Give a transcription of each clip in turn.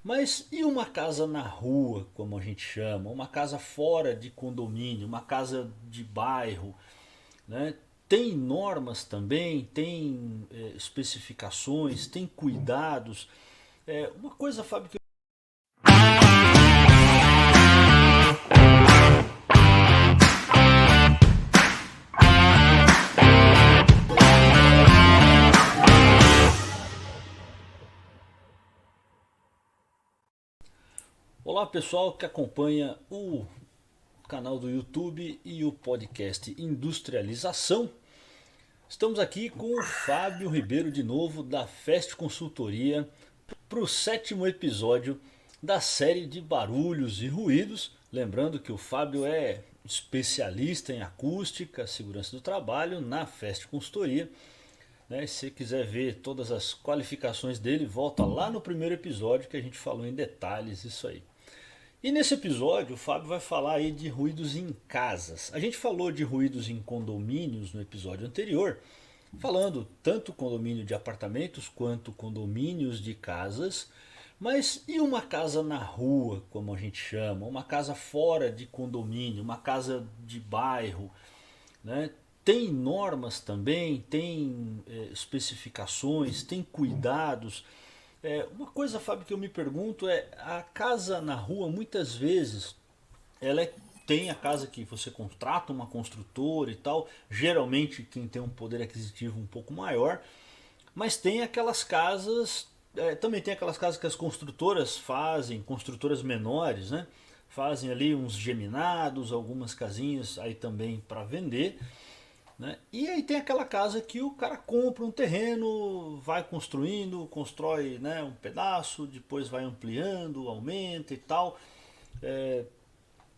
Mas e uma casa na rua, como a gente chama, uma casa fora de condomínio, uma casa de bairro, né? Tem normas também, tem especificações, tem cuidados. Uma coisa, Fábio, que... Olá pessoal que acompanha o canal do YouTube e o podcast Industrialização. Estamos aqui com o Fábio Ribeiro de novo da Fest Consultoria para o sétimo episódio da série de barulhos e ruídos. Lembrando que o Fábio é especialista em acústica, segurança do trabalho na Fest Consultoria. Se você quiser ver todas as qualificações dele, volta lá no primeiro episódio que a gente falou em detalhes isso aí. E nesse episódio o Fábio vai falar aí de ruídos em casas. A gente falou de ruídos em condomínios no episódio anterior, falando tanto condomínio de apartamentos quanto condomínios de casas. Mas e uma casa na rua, como a gente chama, uma casa fora de condomínio, uma casa de bairro, né? Tem normas também, tem especificações, tem cuidados. Uma coisa, Fábio, que eu me pergunto é, a casa na rua muitas vezes tem a casa que você contrata uma construtora e tal, geralmente quem tem um poder aquisitivo um pouco maior, mas tem aquelas casas, também tem aquelas casas que as construtoras fazem, construtoras menores, né? Fazem ali uns geminados, algumas casinhas aí também para vender, né? E aí tem aquela casa que o cara compra um terreno, vai construindo, constrói, né, um pedaço, depois vai ampliando, aumenta e tal. É,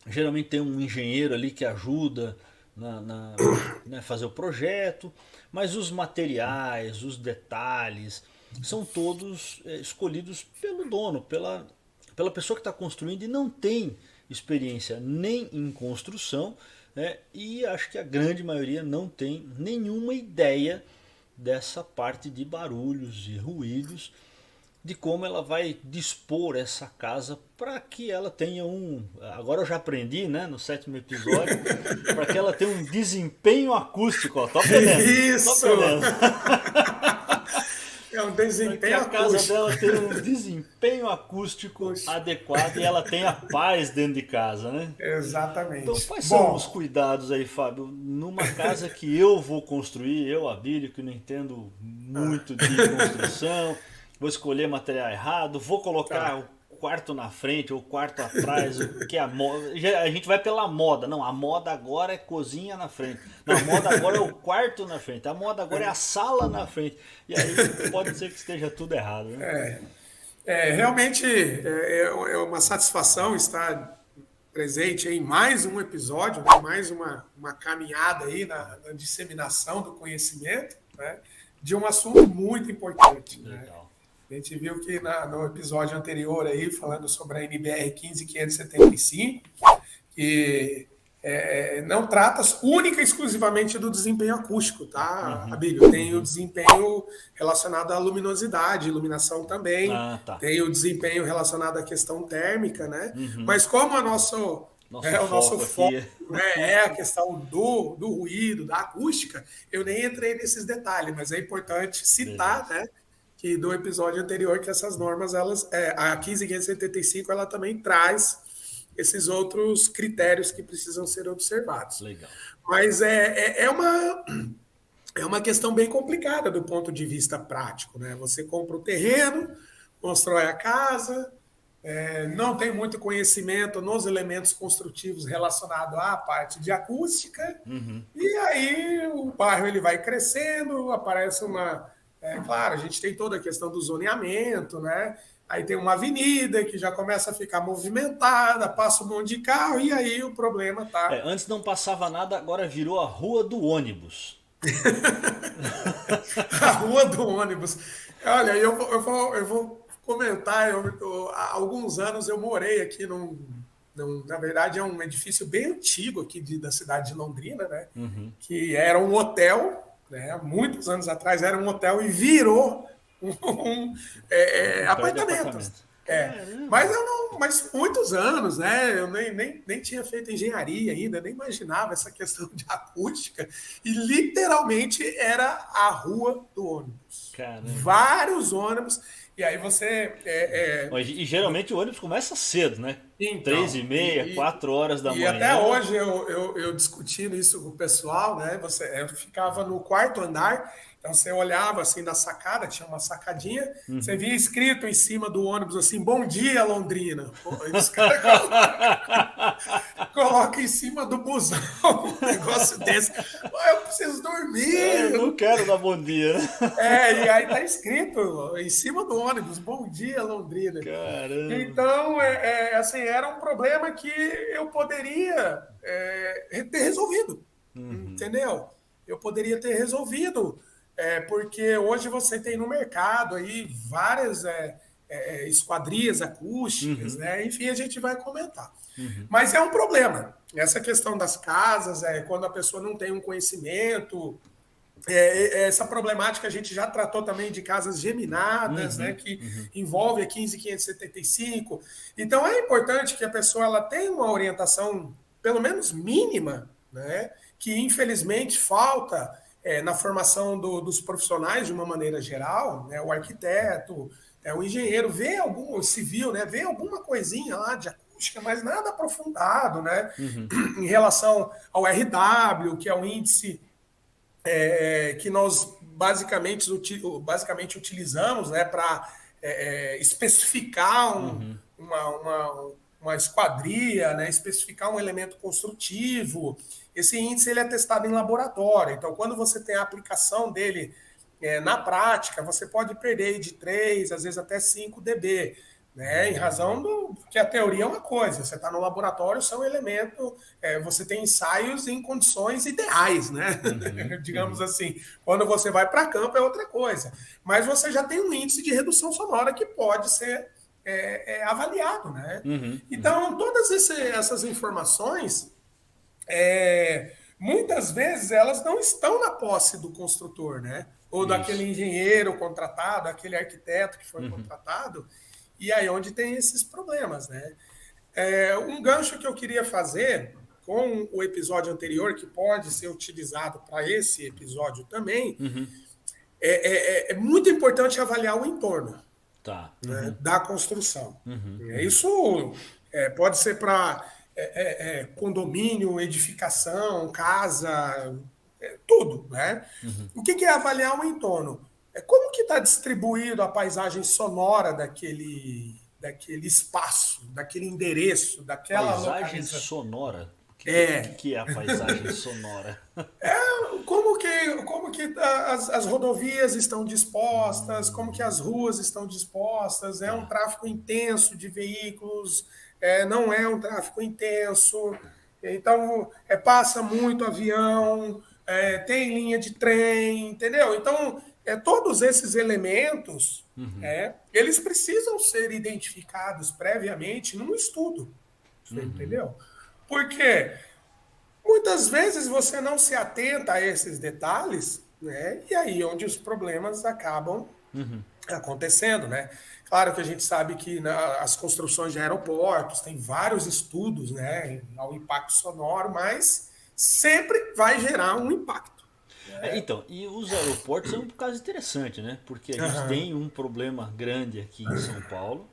Geralmente tem um engenheiro ali que ajuda né, fazer o projeto, mas os materiais, os detalhes são todos escolhidos pelo dono, pela pessoa que está construindo e não tem experiência nem em construção, né, e acho que a grande maioria não tem nenhuma ideia dessa parte de barulhos e ruídos, de como ela vai dispor essa casa para que ela tenha agora eu já aprendi, né, no sétimo episódio, para que ela tenha um desempenho acústico, ó, tô aprendendo, tô Isso! aprendendo. É um Para que desempenho a casa acústico. dela tenha um desempenho acústico Puxa, adequado e ela tenha paz dentro de casa, né? Então, exatamente. quais são os Bom, cuidados aí, Fábio, numa casa que eu vou construir, eu, Abílio, que não entendo ah, muito de construção, vou escolher material errado, vou colocar tá. o quarto na frente ou o quarto atrás, o que é a moda. A gente vai pela moda, não, a moda agora é cozinha na frente, não, a moda agora é o quarto na frente, a moda agora é a sala na frente, e aí pode ser que esteja tudo errado, né? Realmente é uma satisfação estar presente em mais um episódio, né? Mais uma caminhada aí na disseminação do conhecimento, né? De um assunto muito importante, né? Legal. A gente viu que no episódio anterior aí, falando sobre a NBR 15575, que não trata única e exclusivamente do desempenho acústico, tá, Uhum, Abílio? Tem o uhum. desempenho relacionado à luminosidade, iluminação também, Ah, tá. tem o desempenho relacionado à questão térmica, né? Uhum. Mas como Nosso o nosso foco foco, aqui é... né, é a questão do ruído, da acústica, eu nem entrei nesses detalhes, mas é importante citar, Beleza. né, que do episódio anterior que essas normas, a 15575, ela também traz esses outros critérios que precisam ser observados. Legal. Mas é uma questão bem complicada do ponto de vista prático, né? Você compra o terreno, constrói a casa, não tem muito conhecimento nos elementos construtivos relacionados à parte de acústica, Uhum. e aí o bairro ele vai crescendo, aparece uma. Claro, a gente tem toda a questão do zoneamento, né? Aí tem uma avenida que já começa a ficar movimentada, passa um monte de carro, e aí o problema tá. Antes não passava nada, agora virou a rua do ônibus. A rua do ônibus. Olha, eu vou comentar, há alguns anos eu morei aqui na verdade é um edifício bem antigo aqui da cidade de Londrina, né? Uhum. Que era um hotel, né? Muitos anos atrás era um hotel e virou um, Um prédio de apartamentos. apartamento. Mas Caramba! eu não, mas muitos anos, né? Eu nem tinha feito engenharia ainda, nem imaginava essa questão de acústica. E literalmente era a rua do ônibus. Caramba! Vários ônibus. E aí você. E geralmente o ônibus começa cedo, né? Três e Então, meia, 4 horas da e até manhã. hoje eu discutindo isso com o pessoal, né? Eu ficava no quarto andar, então você olhava assim da sacada, tinha uma sacadinha, você via escrito em cima do ônibus assim, Bom dia, Londrina. Pô, aí os caras colocam em cima do busão um negócio desse. Pô, eu preciso dormir. Eu não quero dar bom dia, né? E aí tá escrito em cima do ônibus, Bom dia, Londrina. Caramba! Então, assim, era um problema que eu poderia ter resolvido, entendeu? Eu poderia ter resolvido, porque hoje você tem no mercado aí várias esquadrias acústicas, Uhum, né? Enfim, a gente vai comentar. uhum, Mas é um problema. Essa questão das casas, quando a pessoa não tem um conhecimento, essa problemática a gente já tratou também de casas geminadas, né, uhum, que uhum, envolve a 15575. Então é importante que a pessoa ela tenha uma orientação, pelo menos mínima, né, que infelizmente falta na formação dos profissionais de uma maneira geral, né, o arquiteto, o engenheiro, vê algum o civil, né, vê alguma coisinha lá de acústica, mas nada aprofundado, né, uhum. em relação ao RW, que é o índice que nós basicamente utilizamos, né, para especificar Uhum. uma esquadria, né, especificar um elemento construtivo. Esse índice ele é testado em laboratório. Então, quando você tem a aplicação dele na prática, você pode perder de 3, às vezes até 5 dB, né? Em razão do que a teoria é uma coisa, você está no laboratório, são elementos, você tem ensaios em condições ideais, né? Uhum, Digamos uhum, assim. Quando você vai para campo é outra coisa. Mas você já tem um índice de redução sonora que pode ser avaliado, né? uhum, uhum. Então, todas essas informações muitas vezes elas não estão na posse do construtor, né? Ou daquele Isso. engenheiro contratado, aquele arquiteto que foi Uhum, contratado, e aí onde tem esses problemas, né? Um gancho que eu queria fazer com o episódio anterior, que pode ser utilizado para esse episódio também, uhum. é muito importante avaliar o entorno, Tá. né, Uhum, da construção. uhum, uhum, Isso pode ser para condomínio, edificação, casa, tudo, né? uhum. O que é avaliar o entorno? Como que está distribuído a paisagem sonora daquele espaço, daquele endereço, daquela Paisagem localização? sonora. O que, É, que é a paisagem sonora? como que as rodovias estão dispostas, como que Hum, as ruas estão dispostas, é um tá. tráfego intenso de veículos, não é um tráfego intenso, então passa muito avião, tem linha de trem, entendeu? Então, todos esses elementos, Uhum, eles precisam ser identificados previamente num estudo, você uhum, entendeu? Por quê? Muitas vezes você não se atenta a esses detalhes, né? E aí onde os problemas acabam uhum. acontecendo, né? Claro que a gente sabe que as construções de aeroportos tem vários estudos, né, ao impacto sonoro, mas sempre vai gerar um impacto. Então, e os aeroportos é um caso interessante, né? Porque a gente Aham. tem um problema grande aqui em São Paulo,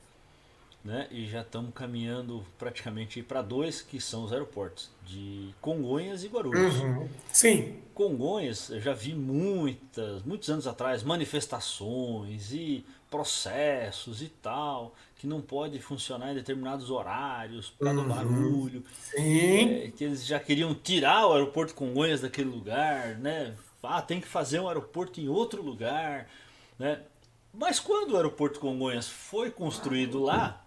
né? E já estamos caminhando praticamente para dois, que são os aeroportos de Congonhas e Guarulhos. Uhum. Sim. Congonhas, eu já vi muitos anos atrás, manifestações e processos e tal, que não pode funcionar em determinados horários por causa do Uhum. barulho, Sim. que eles já queriam tirar o aeroporto de Congonhas daquele lugar, né? Ah, tem que fazer um aeroporto em outro lugar, né? Mas quando o aeroporto de Congonhas foi construído lá,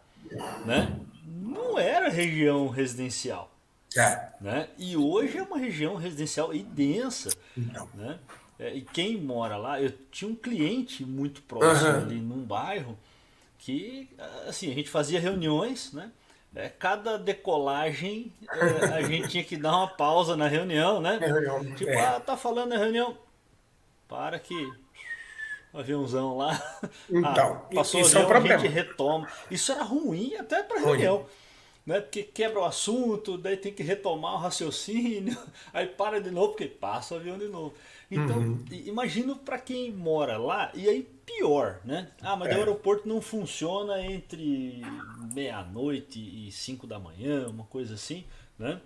né? Não era região residencial, É. né? E hoje é uma região residencial e densa, Então. né? E quem mora lá, eu tinha um cliente muito próximo ali Aham. num bairro que, assim, a gente fazia reuniões, né? Cada decolagem a gente tinha que dar uma pausa na reunião, né? Tipo, É. tá falando na reunião, para que aviãozão lá. Ah, Então, passou o isso é um avião, a gente problema. retoma. Isso era ruim até para Ruim. reunião, né? Porque quebra o assunto, daí tem que retomar o raciocínio, aí para de novo porque passa o avião de novo. Então, Uhum. imagino para quem mora lá, e aí pior, né? Ah, mas o É, aeroporto não funciona entre meia-noite e 5 da manhã, uma coisa assim, né?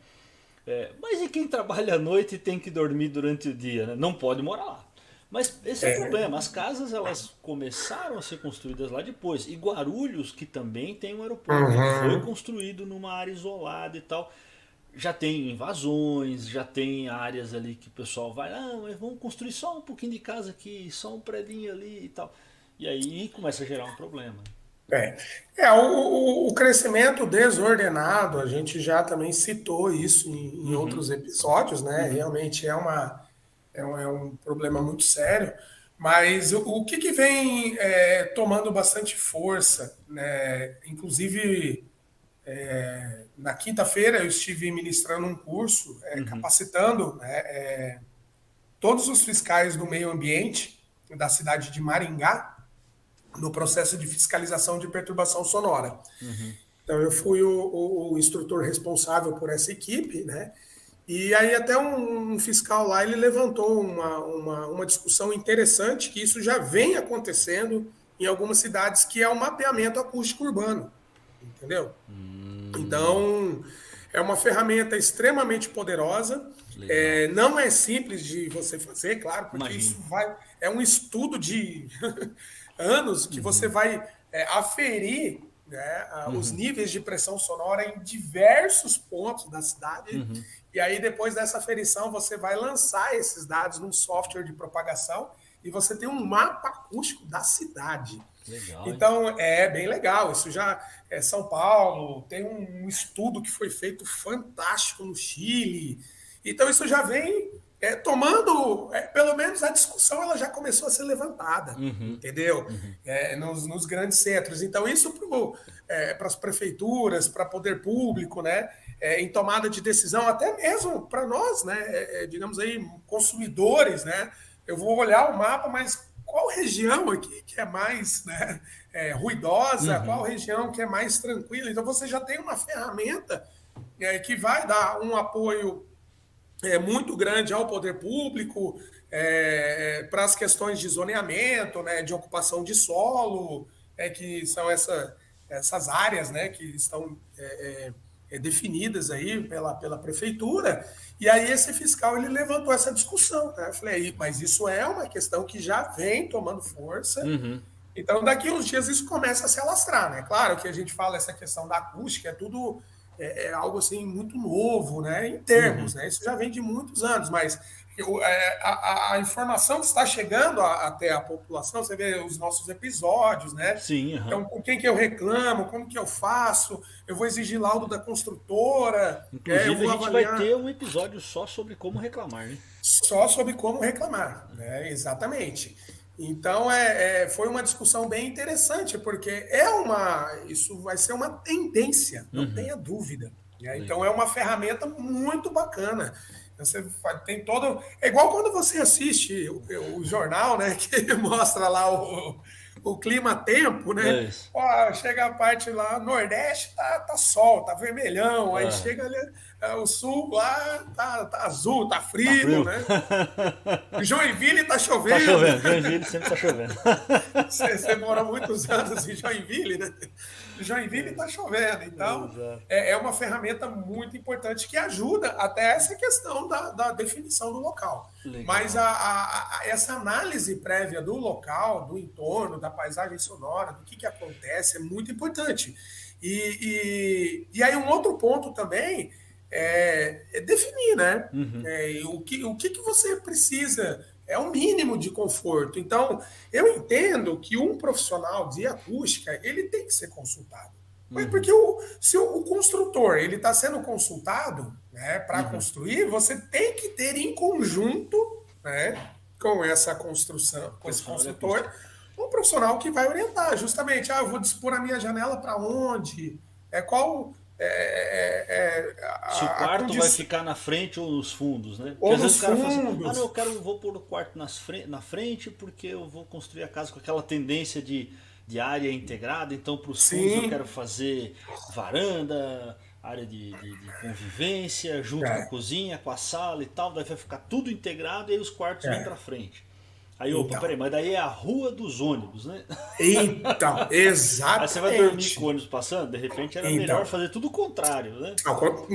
Mas e quem trabalha à noite e tem que dormir durante o dia, né? Não pode morar lá. Mas esse é o é. problema. As casas elas começaram a ser construídas lá depois. E Guarulhos, que também tem um aeroporto, foi Uhum. construído numa área isolada e tal. Já tem invasões, já tem áreas ali que o pessoal vai, ah, mas vamos construir só um pouquinho de casa aqui, só um predinho ali e tal. E aí começa a gerar um problema. É, o crescimento desordenado, a gente já também citou isso em Uhum, outros episódios, né? uhum, Realmente é um problema muito sério, mas o que vem tomando bastante força, né? Inclusive, na quinta-feira eu estive ministrando um curso, uhum, capacitando, né, todos os fiscais do meio ambiente da cidade de Maringá no processo de fiscalização de perturbação sonora. uhum, Então, eu fui o instrutor responsável por essa equipe, né? E aí até um fiscal lá, ele levantou uma discussão interessante, que isso já vem acontecendo em algumas cidades, que é o mapeamento acústico urbano, entendeu? Então, é uma ferramenta extremamente poderosa, legal. não é simples de você fazer, claro, porque Imagino. isso é um estudo de anos que você Uhum, vai aferir, né, os uhum, níveis de pressão sonora em diversos pontos da cidade, uhum. e aí depois dessa aferição você vai lançar esses dados num software de propagação e você tem um mapa acústico da cidade. Legal, hein? Então é bem legal. Isso já é São Paulo, tem um estudo que foi feito fantástico no Chile. Então isso já vem tomando, pelo menos a discussão ela já começou a ser levantada, Uhum, entendeu? uhum. Nos grandes centros. Então isso para as prefeituras, para poder público, né? Em tomada de decisão, até mesmo para nós, né? Digamos aí, consumidores, né? Eu vou olhar o mapa, mas qual região aqui que é mais, né, ruidosa, qual Uhum. região que é mais tranquila. Então você já tem uma ferramenta que vai dar um apoio muito grande ao poder público para as questões de zoneamento, né, de ocupação de solo, que são essas áreas, né, que estão definidas aí pela prefeitura. E aí esse fiscal ele levantou essa discussão, né? Eu falei, mas isso é uma questão que já vem tomando força. Uhum. Então, daqui uns dias isso começa a se alastrar, né? Claro que a gente fala essa questão da acústica, é tudo algo assim muito novo, né? Em termos, Uhum. né? Isso já vem de muitos anos, mas a informação que está chegando até a população, você vê os nossos episódios, né? Sim, aham. Então, com quem que eu reclamo, como que eu faço, eu vou exigir laudo da construtora, eu Inclusive a vou gente vai avaliar ter um episódio só sobre como reclamar, né? só sobre como reclamar, né? Exatamente. Então foi uma discussão bem interessante, porque isso vai ser uma tendência, não Uhum. tenha dúvida. Né? Então é Legal. uma ferramenta muito bacana. Você tem todo. É igual quando você assiste o jornal, né? Que mostra lá o clima-tempo, É né? isso. Ó, chega a parte lá, Nordeste tá sol, tá vermelhão, aí Ah, chega ali, o sul lá tá azul, tá tá frio, frio? né? Joinville tá Tá chovendo. chovendo. Joinville sempre tá chovendo. Você morou muitos anos em Joinville, né? Joinville está chovendo. Então, Exato. é uma ferramenta muito importante que ajuda até essa questão da definição do local. Mas Legal. essa análise prévia do local, do entorno, da paisagem sonora, do que acontece, é muito importante. E aí, um outro ponto também é definir, né? Uhum. O que você precisa é o mínimo de conforto. Então, eu entendo que um profissional de acústica ele tem que ser consultado. Mas Uhum. porque se o construtor ele está sendo consultado, né, para Uhum. construir, você tem que ter em conjunto, né, com essa construção, com esse Profissional de construtor, acústica. um profissional que vai orientar, justamente, eu vou dispor a minha janela para onde, qual Se o a quarto vai condição, ficar na frente ou nos fundos, né? Porque ou às vezes nos o cara fala assim, ah não, fundos. vou pôr o quarto na frente porque eu vou construir a casa com aquela tendência de área integrada, então para os fundos eu quero Sim, fazer varanda, área de convivência, junto com a é, cozinha, com a sala e tal, daí vai ficar tudo integrado e aí os quartos vêm para é. frente. Aí, opa, Então, peraí, mas daí é a rua dos ônibus, né? então, Aí você vai dormir com o exatamente. ônibus passando, de repente era melhor Então, fazer tudo o contrário, né?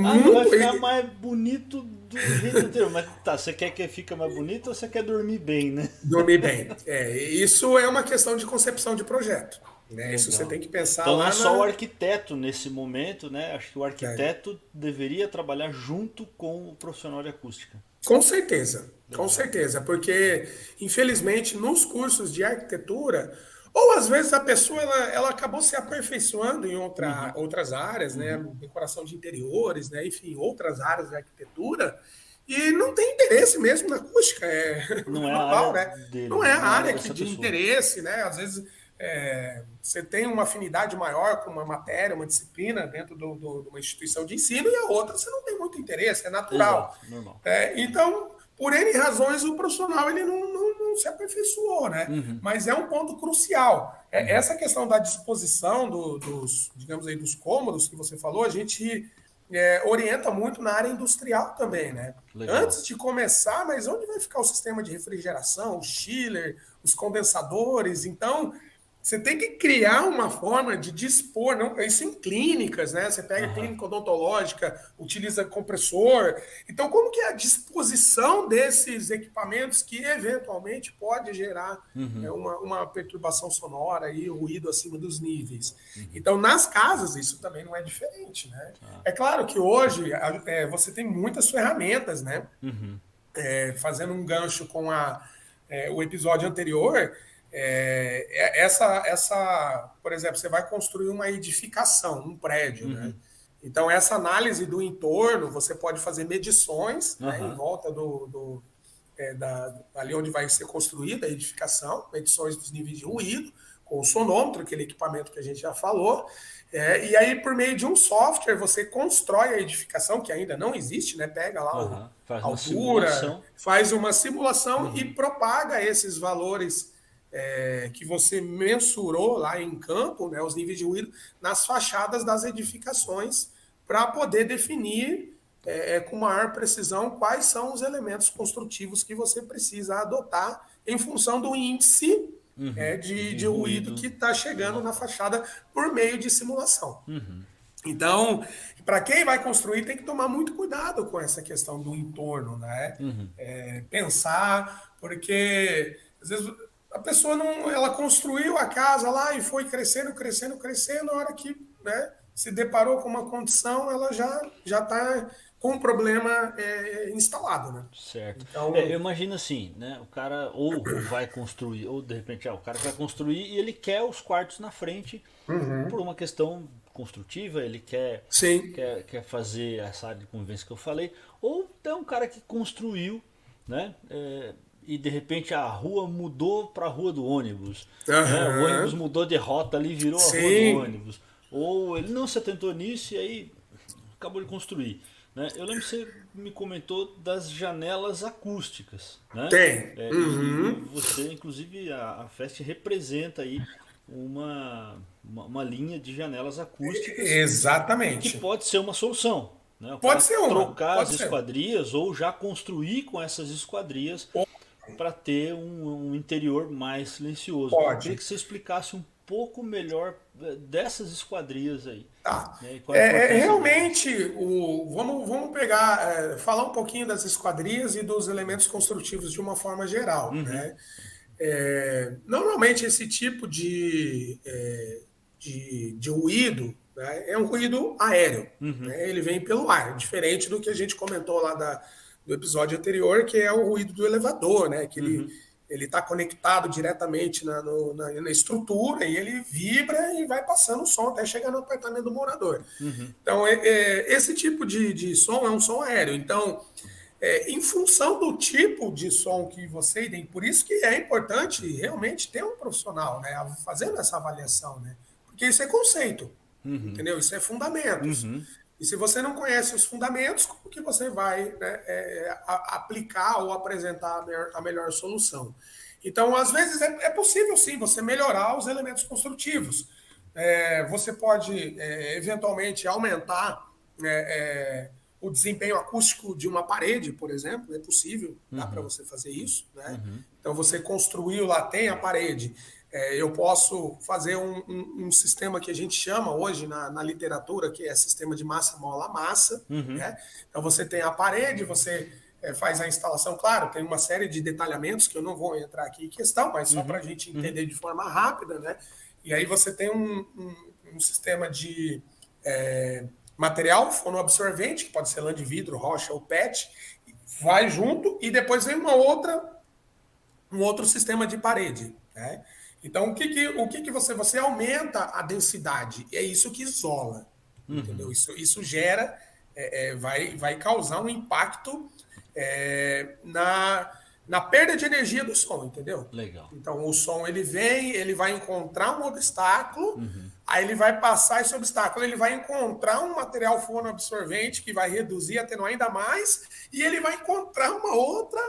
Ah, não vai muito. ficar mais bonito do jeito anterior. Mas tá, você quer que fique mais bonito ou você quer dormir bem, né? Dormir bem. Isso é uma questão de concepção de projeto, né? Isso você Legal. tem que pensar Então não é lá só o na. arquiteto nesse momento, né? Acho que o É, arquiteto deveria trabalhar junto com o profissional de acústica. com Legal. certeza, porque infelizmente nos cursos de arquitetura, ou às vezes a pessoa ela acabou se aperfeiçoando em Uhum, outras áreas, né? uhum. Decoração de interiores, né? Enfim, outras áreas de arquitetura, e não tem interesse mesmo na acústica, é Não é a área normal, né? dele, Não é né? a Não é a área área que dessa de pessoa. interesse, né? Às vezes você tem uma afinidade maior com uma matéria, uma disciplina dentro de uma instituição de ensino e a outra você não tem muito interesse, é natural. Exato, normal. Então, por N razões, o profissional ele não se aperfeiçoou, né? Uhum, Mas é um ponto crucial. uhum. Essa questão da disposição dos, digamos aí, dos cômodos que você falou, a gente orienta muito na área industrial também, né? Legal. Antes de começar, mas onde vai ficar o sistema de refrigeração, o chiller, os condensadores? Então, você tem que criar uma forma de dispor, não, isso em clínicas, né? Você pega a Aham. clínica odontológica, utiliza compressor. Então, como que é a disposição desses equipamentos que eventualmente pode gerar Uhum. uma perturbação sonora e ruído acima dos níveis? Então, nas casas, isso também não é diferente, né? Tá. É claro que hoje você tem muitas ferramentas, né? Uhum. Fazendo um gancho com o episódio anterior, por exemplo, você vai construir uma edificação, um prédio, né? Uhum. Então, essa análise do entorno, você pode fazer medições, né, em Aham. volta ali onde vai ser construída a edificação, medições dos níveis de ruído, com o sonômetro, aquele equipamento que a gente já falou. E aí, por meio de um software, você constrói a edificação, que ainda não existe, né? Pega lá Aham. Faz a uma altura, simulação. faz uma simulação e Uhum. propaga esses valores que você mensurou lá em campo, né, os níveis de ruído, nas fachadas das edificações, para poder definir com maior precisão quais são os elementos construtivos que você precisa adotar em função do índice Uhum. de De ruído ruído que está do chegando na local. fachada por meio de simulação. Uhum. Então, para quem vai construir, tem que tomar muito cuidado com essa questão do entorno, né? Uhum. Pensar, porque às vezes a pessoa não, ela construiu a casa lá e foi crescendo, crescendo, crescendo, a hora que, né, se deparou com uma condição, ela já está com um problema instalado, né? Certo. Eu Então, imagino assim, né? O cara ou vai construir, ou de repente, o cara vai construir e ele quer os quartos na frente por uma questão construtiva, ele sim, quer fazer essa área de convivência que eu falei, ou tem um cara que construiu, né? E de repente a rua mudou para a rua do ônibus, né? O ônibus aham, mudou de rota ali, virou a rua do sim, ônibus. Ou ele não se atentou nisso e aí acabou de construir. Né? Eu lembro que você me comentou das janelas acústicas, né? tem. E Uhum. você, inclusive, a Fest representa aí uma linha de janelas acústicas que Exatamente. pode ser uma solução. Né? O cara trocar as Pode ser. esquadrias ou já construir com essas esquadrias para ter um interior mais silencioso. Queria Pode. que você explicasse um pouco melhor dessas esquadrias aí, Tá. né? E qual a importância delas. Realmente, vamos pegar, falar um pouquinho das esquadrias e dos elementos construtivos de uma forma geral, Uhum, né? Normalmente esse tipo de ruído, né, é um ruído aéreo, uhum, né? Ele vem pelo ar, diferente do que a gente comentou lá do episódio anterior, que é o ruído do elevador, né? Que uhum. ele está conectado diretamente na estrutura e ele vibra e vai passando o som até chegar no apartamento do morador. Uhum, Então, esse tipo de som é um som aéreo. Então, em função do tipo de som que você tem, por isso que é importante realmente ter um profissional, né, fazendo essa avaliação, né? Porque isso é conceito, uhum, entendeu? Isso é fundamentos. uhum. E se você não conhece os fundamentos, como que você vai, né, aplicar ou apresentar a melhor solução? Então, às vezes, é possível sim você melhorar os elementos construtivos. Você pode, eventualmente, aumentar o desempenho acústico de uma parede, por exemplo. É possível, dá para você fazer isso. Né? Então, você construiu lá, tem a parede. Eu posso fazer um sistema que a gente chama hoje na literatura, que é sistema de massa mola massa. Né? Então, você tem a parede, você faz a instalação, claro, tem uma série de detalhamentos que eu não vou entrar aqui em questão, mas só para a gente entender de forma rápida, né? E aí você tem um sistema de material fonoabsorvente, que pode ser lã de vidro, rocha ou PET, vai junto e depois vem um outro sistema de parede, né? Então, o que você aumenta a densidade? É isso que isola, entendeu? Isso gera, vai causar um impacto na perda de energia do som, entendeu? Legal. Então, o som, ele vai encontrar um obstáculo, aí ele vai passar esse obstáculo, ele vai encontrar um material fonoabsorvente que vai reduzir, atenuar ainda mais, e ele vai encontrar uma outra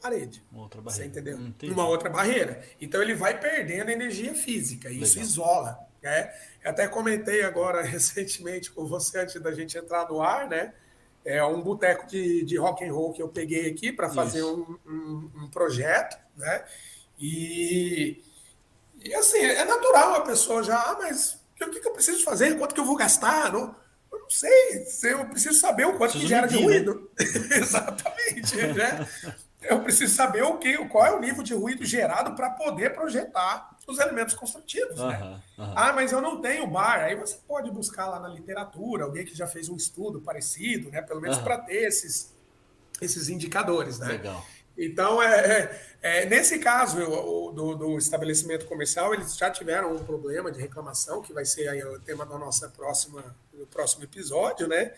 parede. Uma outra barreira. Você entendeu? Entendi. Uma outra barreira. Então ele vai perdendo energia física. E isso isola. Né? Eu até comentei agora recentemente com você, antes da gente entrar no ar, né? É um boteco de rock and roll que eu peguei aqui para fazer um projeto, né? E assim, é natural a pessoa já, mas o que eu preciso fazer? Quanto que eu vou gastar? Eu não sei. Eu preciso saber o quanto que gera de ruído. Né? Exatamente, né? Eu preciso saber qual é o nível de ruído gerado para poder projetar os elementos construtivos. Né? Ah, mas eu não tenho bar. Aí você pode buscar lá na literatura alguém que já fez um estudo parecido, né? Pelo menos para ter esses indicadores. Né? Legal. Então, nesse caso do estabelecimento comercial, eles já tiveram um problema de reclamação, que vai ser aí o tema do próximo episódio. Né?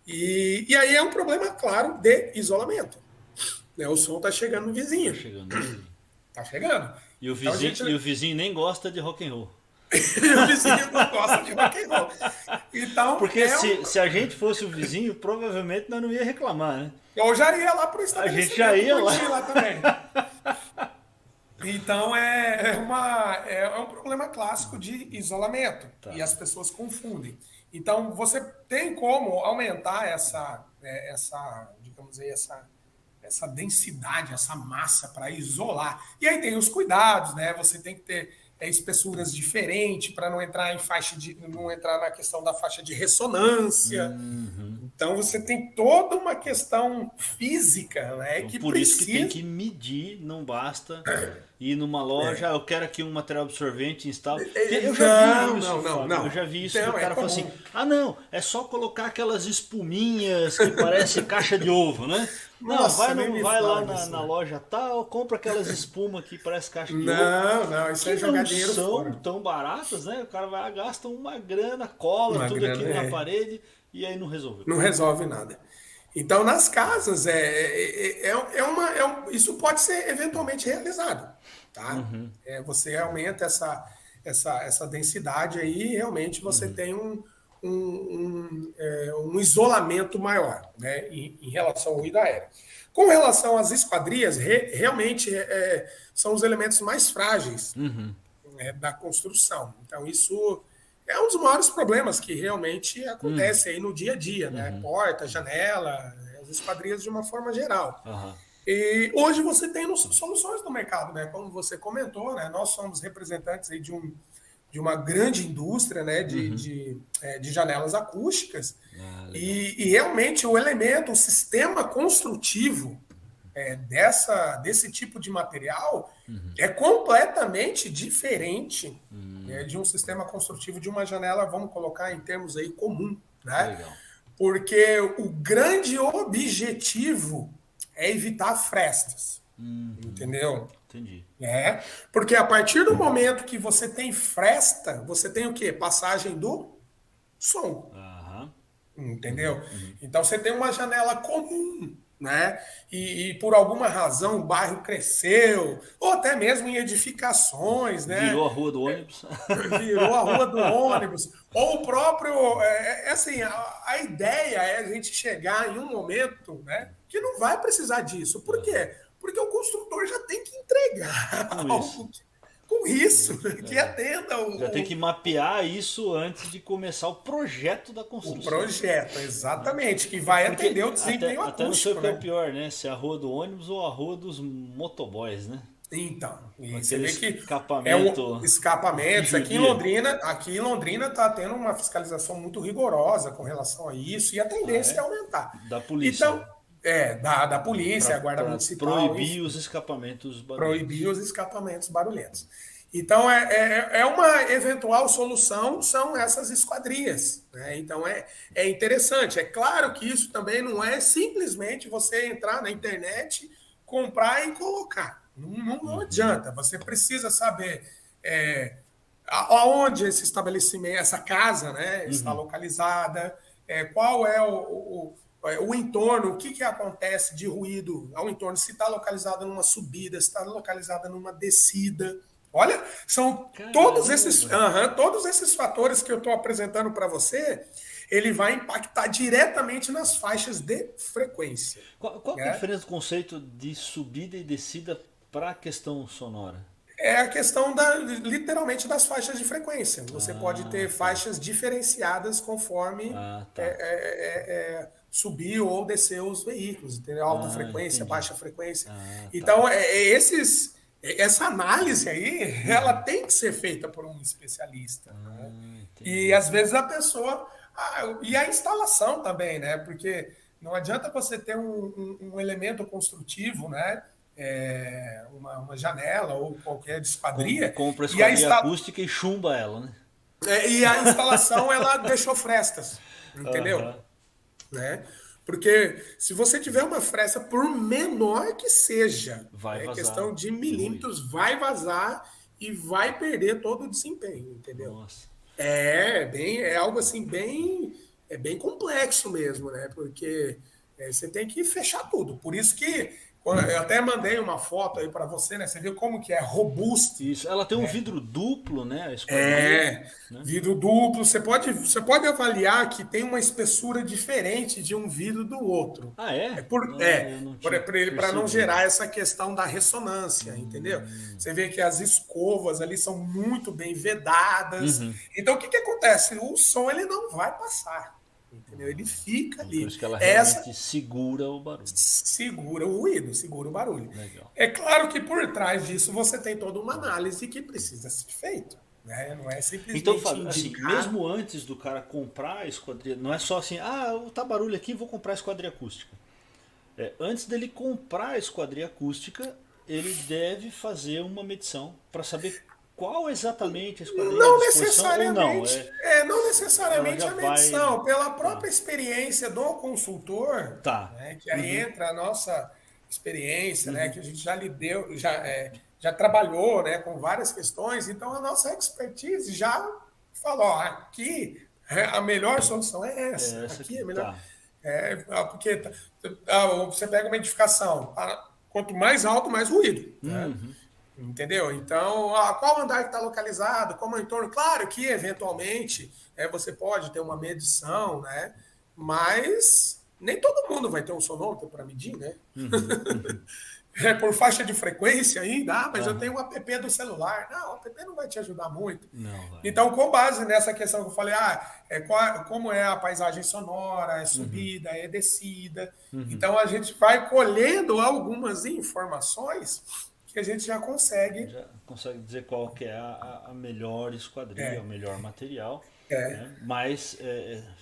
E aí é um problema, claro, de isolamento. O som tá chegando no vizinho. Tá chegando. E o vizinho nem gosta de rock and roll. E o vizinho não gosta de rock and roll. Então, porque se a gente fosse o vizinho, provavelmente nós não ia reclamar, né? Eu já ia lá pro estabelecimento. A gente já ia lá também. Então é um problema clássico de isolamento. Tá. E as pessoas confundem. Então você tem como aumentar essa digamos aí, essa densidade, essa massa para isolar. E aí tem os cuidados, né? Você tem que ter espessuras diferentes para não entrar não entrar na questão da faixa de ressonância. Então você tem toda uma questão física, né? Então, por isso que tem que medir, não basta ir numa loja, eu quero aqui um material absorvente, instalo. Eu já vi isso, não. Eu já vi isso, então, o cara fala assim, não, é só colocar aquelas espuminhas que parece caixa de ovo, né? Nossa, vai lá na loja tal, compra aquelas espumas que parece caixa de ovo. Não, isso é jogar dinheiro fora. Não são tão baratas, né? O cara vai lá, gasta uma grana, cola tudo aquilo na parede e aí não resolveu. Não resolve nada. Então, nas casas, isso pode ser eventualmente realizado. Tá? Você aumenta essa densidade aí e realmente você tem um isolamento maior, né, em relação ao ruído aéreo. Com relação às esquadrias, realmente são os elementos mais frágeis da construção. Então, isso é um dos maiores problemas que realmente acontece aí no dia a dia, né? Porta, janela, as esquadrias de uma forma geral. E hoje você tem soluções no mercado, né? Como você comentou, né? Nós somos representantes aí de uma grande indústria, né? de janelas acústicas. E realmente o sistema construtivo desse tipo de material é completamente diferente de um sistema construtivo de uma janela, vamos colocar em termos aí comum, né? Legal. Porque o grande objetivo é evitar frestas, entendeu? Entendi. Porque a partir do momento que você tem fresta, você tem o quê? Passagem do som. Entendeu? Então você tem uma janela comum, né? E por alguma razão o bairro cresceu, ou até mesmo em edificações, né? Virou a rua do ônibus. Virou a rua do ônibus, ou o próprio. Assim, a ideia é a gente chegar em um momento, né, que não vai precisar disso. Por quê? Porque o construtor já tem que entregar Com isso. algo com isso, que atenda Já tem que mapear isso antes de começar o projeto da o construção. projeto, exatamente, que vai Porque atender o desempenho até não sei o acústico, que é o né? pior, né? Se é a rua do ônibus ou a rua dos motoboys, né? Então, Com e você aquele vê que é o escapamento de escapamentos. judia. Aqui em Londrina está tendo uma fiscalização muito rigorosa com relação a isso, e a Ah, tendência é é? aumentar. Da polícia. Então, da polícia, a guarda Para municipal, proibir enfim, os escapamentos proibir barulhentos. os escapamentos barulhentos. Então, é uma eventual solução, são essas esquadrias, né? Então, é interessante. É claro que isso também não é simplesmente você entrar na internet, comprar e colocar. Não adianta. Você precisa saber aonde esse estabelecimento, essa casa, né, está Uhum. localizada, qual é o entorno, o que acontece de ruído ao entorno, se está localizada numa subida, se está localizada numa descida. Olha, são Caramba! todos esses fatores que eu estou apresentando para você, ele vai impactar diretamente nas faixas de frequência. Qual que é a Né? diferença do conceito de subida e descida para a questão sonora? É a questão literalmente das faixas de frequência. Você pode Ah, ter tá. faixas diferenciadas conforme Ah, tá. subir ou descer os veículos, entendeu? Alta Ah, frequência, entendi. baixa frequência. Ah, tá. Então, essa análise aí, ela tem que ser feita por um especialista, né? Ah, E entendi. às vezes a pessoa. E a instalação também, né? Porque não adianta você ter um elemento construtivo, né? Uma janela ou qualquer esquadria, Compra a e a, esquadria insta, acústica e chumba ela, né? e a instalação ela deixou frestas, entendeu? Aham. Né? Porque se você tiver uma fresta, por menor que seja, Vai questão vazar de de ruído. milímetros, vai vazar e vai perder todo o desempenho, entendeu? Nossa. É algo assim bem complexo mesmo, né? Porque você tem que fechar tudo. Por isso que eu até mandei uma foto aí para você, né? Você viu como que é robusto. Isso. Ela tem um vidro duplo, né? A esquadria, É, né? vidro duplo. Você pode avaliar que tem uma espessura diferente de um vidro do outro. Ah, é? É por, Ah, é, eu não tinha para não percebido. gerar essa questão da ressonância, entendeu? Você vê que as escovas ali são muito bem vedadas. Uhum. Então, o que acontece? O som ele não vai passar, entendeu? Ele fica Por ali. isso que ela Essa realmente segura o barulho. segura o ruído, segura o barulho. Legal. É claro que por trás disso você tem toda uma análise que precisa ser feita, né? Não é Então, simplesmente Fábio, assim, indicar. mesmo antes do cara comprar a esquadria, não é só assim, tá barulho aqui, vou comprar a esquadria acústica. Antes dele comprar a esquadria acústica, ele deve fazer uma medição para saber qual exatamente a esquadria, a Não disposição ou não. necessariamente, não Ela necessariamente já a vai. medição, pela Tá, própria experiência do consultor, tá. né, que aí Uhum, entra a nossa experiência, né, uhum. que a gente já lidou, já trabalhou, né, com várias questões, então a nossa expertise já falou, ó, aqui a melhor solução é essa, É essa aqui aqui, é a melhor, tá. porque você pega uma edificação, quanto mais alto, mais ruído, né? Uhum. Entendeu? Então, qual andar que está localizado, como é o entorno? Claro que, eventualmente, você pode ter uma medição, né? Mas nem todo mundo vai ter um sonômetro para medir, né? Por faixa de frequência ainda, mas eu Aham. tenho o app do celular. Não, o app não vai te ajudar muito. Não vai. Então, com base nessa questão que eu falei, como é a paisagem sonora, é subida, é descida. Então, a gente vai colhendo algumas informações que a gente já consegue. Já consegue dizer qual que é a melhor esquadria, o É, melhor material, é, né? Mas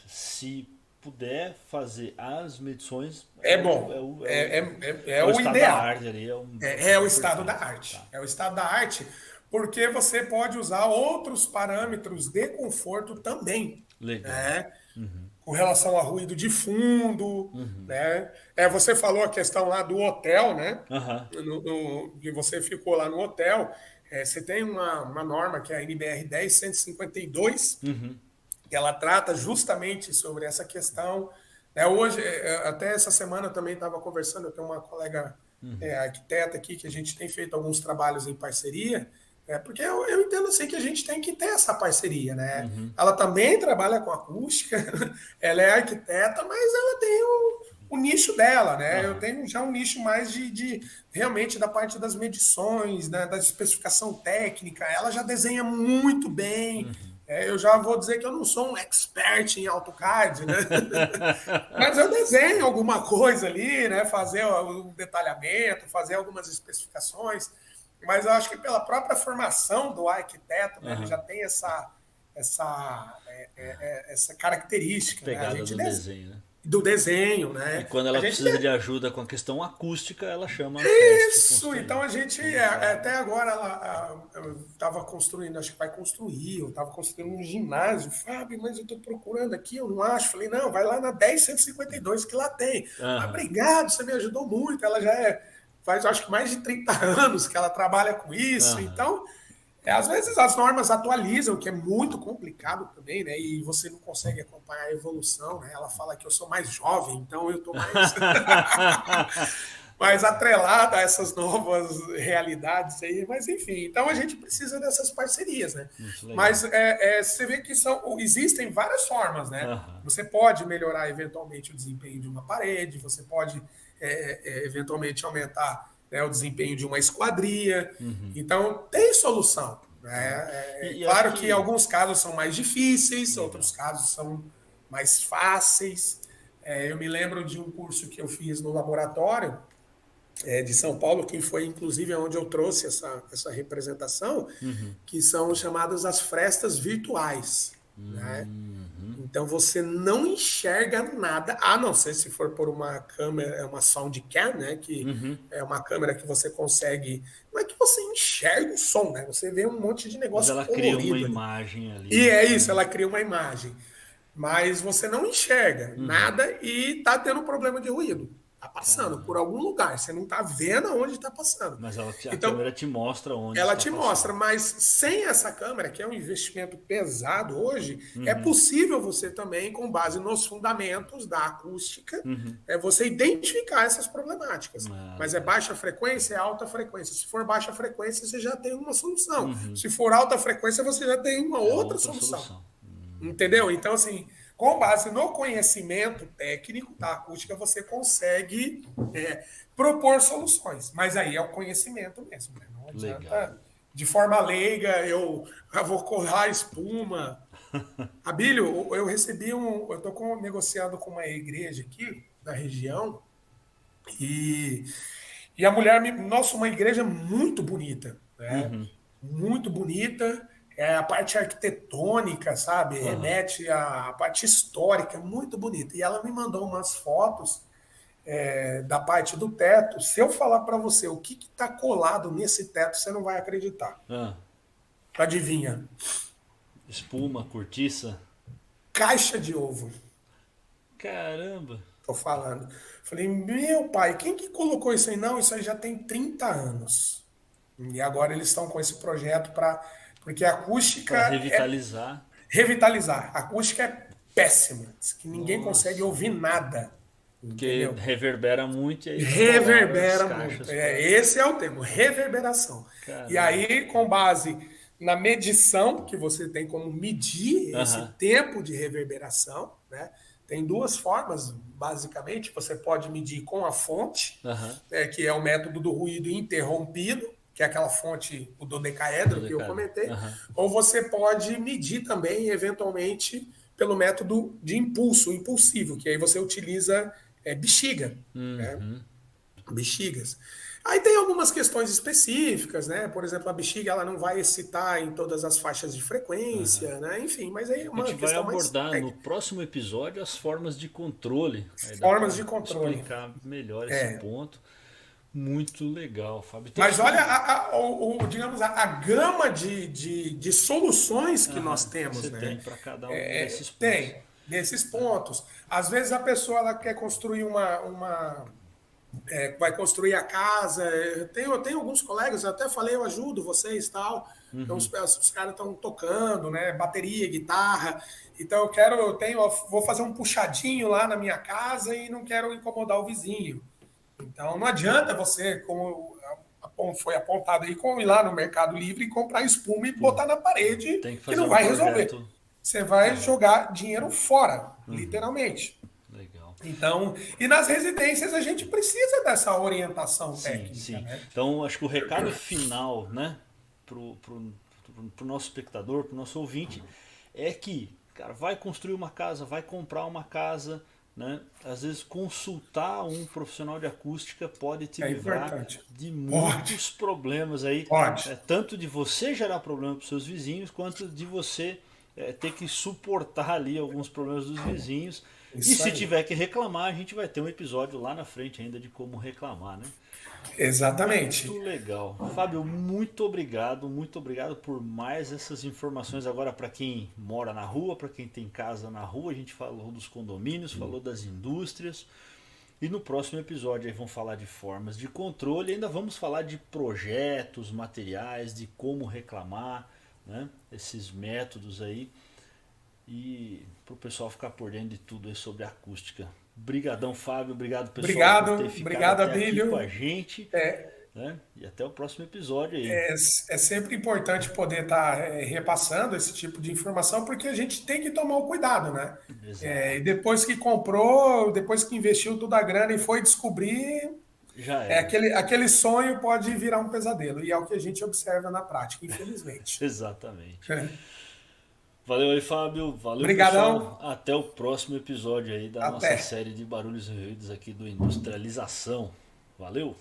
se puder fazer as medições, é bom. É é o o estado da ideal. arte ali, É o estado da perfeito. arte. Tá. É o estado da arte, porque você pode usar outros parâmetros de conforto também, Legal. né? Com relação a ruído de fundo, né? Você falou a questão lá do hotel, né? Aham. Que você ficou lá no hotel. Você tem uma norma que é a NBR 10152, Uhum. que ela trata justamente sobre essa questão, Hoje, até essa semana eu também estava conversando, eu tenho uma colega arquiteta aqui, que a gente tem feito alguns trabalhos em parceria, porque eu entendo assim que a gente tem que ter essa parceria, né? Ela também trabalha com acústica, ela é arquiteta, mas ela tem o nicho dela, né? Eu tenho já um nicho mais de realmente da parte das medições, né? Da especificação técnica, ela já desenha muito bem. Eu já vou dizer que eu não sou um expert em AutoCAD, né? Mas eu desenho alguma coisa ali, né? Fazer um detalhamento, fazer algumas especificações. Mas eu acho que pela própria formação do arquiteto, né? Ele já tem essa característica, né? A Pegada gente do desenho, né? do desenho, E né? quando A ela gente precisa de ajuda com a questão acústica, ela chama a FESP isso, então Construir. a gente, até agora, ela estava construindo, acho que vai construir, eu estava construindo um ginásio. Fábio, mas eu estou procurando aqui, eu não acho. Falei, não, vai lá na 10.152 que lá tem. Ah, Aham, obrigado, você me ajudou muito. Ela já faz, acho que mais de 30 anos que ela trabalha com isso. aham. Então, às vezes as normas atualizam, o que é muito complicado também, né? E você não consegue acompanhar a evolução, né? Ela fala que eu sou mais jovem, então eu estou mais mais atrelada a essas novas realidades aí, mas enfim, então a gente precisa dessas parcerias, né? Muito Mas legal. você vê que existem várias formas, né? Aham. Você pode melhorar eventualmente o desempenho de uma parede, você pode eventualmente aumentar, né, o desempenho de uma esquadria. Então tem solução. Né? E acho Claro que que. alguns casos são mais difíceis, Legal. outros casos são mais fáceis. Eu me lembro de um curso que eu fiz no laboratório de São Paulo, que foi inclusive onde eu trouxe essa representação, que são chamadas as frestas virtuais. Né? Então você não enxerga nada, a não ser se for por uma câmera, uma soundcam, né? Que é uma câmera que você consegue. Não é que você enxerga o som, né? Você vê um monte de Mas negócio ela cria uma colorido ali. imagem ali E em é isso, cima. ela cria uma imagem. Mas você não enxerga nada e tá tendo problema de ruído. Tá passando por Caramba. algum lugar, você não tá vendo aonde está passando. Mas a Então, câmera te mostra onde ela está te passando. mostra, mas sem essa câmera, que é um investimento pesado hoje, é possível você também, com base nos fundamentos da acústica, você identificar essas problemáticas. Ah, Mas é legal. baixa frequência, é alta frequência. Se for baixa frequência, você já tem uma solução. Se for alta frequência, você já tem uma É outra outra solução. solução. Entendeu? Então, assim, com base no conhecimento técnico da acústica, você consegue propor soluções. Mas aí é o conhecimento mesmo, né? Não Legal. adianta, de forma leiga, eu vou colar espuma. Abílio, eu recebi um. Eu estou negociando com uma igreja aqui da região e, e a mulher me. Nossa, uma igreja muito bonita, né? Muito bonita. A parte arquitetônica, sabe? Aham. Remete à parte histórica, muito bonita. E ela me mandou umas fotos da parte do teto. Se eu falar para você o que está colado nesse teto, você não vai acreditar. Ah, Adivinha? espuma, cortiça. Caixa de ovo. Caramba. Tô falando. Falei, meu pai, quem que colocou isso aí? Não, isso aí já tem 30 anos. E agora eles estão com esse projeto para. Porque a acústica Para é revitalizar. revitalizar. A acústica é péssima. Diz que ninguém consegue Nossa. ouvir nada. Porque Entendeu? reverbera muito e aí eles colaram as Reverbera muito. caixas para. Esse é o termo, reverberação. E Caramba. aí, com base na medição, que você tem como medir esse Aham. tempo de reverberação, né? Tem duas formas, basicamente. Você pode medir com a fonte, Aham. que é o método do ruído interrompido, que é aquela fonte, o Do dodecaedro que eu decado. comentei, Aham. ou você pode medir também, eventualmente, pelo método de impulso, impulsivo, que aí você utiliza bexiga, né? Bexigas. Aí tem algumas questões específicas, né? Por exemplo, a bexiga ela não vai excitar em todas as faixas de frequência, né? Enfim, mas aí é A uma gente vai questão mais abordar no técnica. próximo episódio as formas de controle. Aí dá Formas para de controle. explicar melhor esse ponto. Muito legal, Fábio. Tem Mas olha, aqui. digamos, a gama de soluções que nós Aham, que temos, você tem né? para cada um desses pontos. Tem, nesses pontos. Às vezes a pessoa ela quer construir vai construir a casa. Eu tenho alguns colegas, eu até falei, eu ajudo vocês tal. Então os caras estão tocando, né? Bateria, guitarra. Então vou fazer um puxadinho lá na minha casa e não quero incomodar o vizinho. Então não adianta você, como foi apontado aí, ir lá no Mercado Livre e comprar espuma e botar na parede, Tem que que fazer não um vai projeto. resolver. Você vai jogar dinheiro fora, literalmente. Legal. Então, e nas residências a gente precisa dessa orientação técnica, Sim. né? Então, acho que o recado final, né, pro nosso espectador, pro nosso ouvinte, é que, cara, vai construir uma casa, vai comprar uma casa, né? Às vezes consultar um profissional de acústica pode te livrar importante. de muitos problemas aí, Pode. tanto de você gerar problema para os seus vizinhos, quanto de você ter que suportar ali alguns problemas dos vizinhos. Isso E se aí. tiver que reclamar, a gente vai ter um episódio lá na frente ainda de como reclamar, né? Exatamente. Muito legal. Fábio, muito obrigado por mais essas informações agora para quem mora na rua, para quem tem casa na rua. A gente falou dos condomínios, falou das indústrias. E no próximo episódio aí vamos falar de formas de controle, ainda vamos falar de projetos, materiais, de como reclamar, né? Esses métodos aí. E para o pessoal ficar por dentro de tudo aí sobre acústica. Obrigadão, Fábio. Obrigado, pessoal, por ter ficado Obrigado, até aqui com a Abílio. gente. Né? E até o próximo episódio aí. É sempre importante poder estar repassando esse tipo de informação, porque a gente tem que tomar o cuidado, né? E depois que comprou, depois que investiu toda a grana e foi descobrir, Já é. aquele sonho pode virar um pesadelo. E é o que a gente observa na prática, infelizmente. Exatamente. Valeu aí, Fábio. Valeu, Obrigadão. pessoal. Até o próximo episódio aí da nossa série de barulhos e ruídos aqui do Industrialização. Valeu!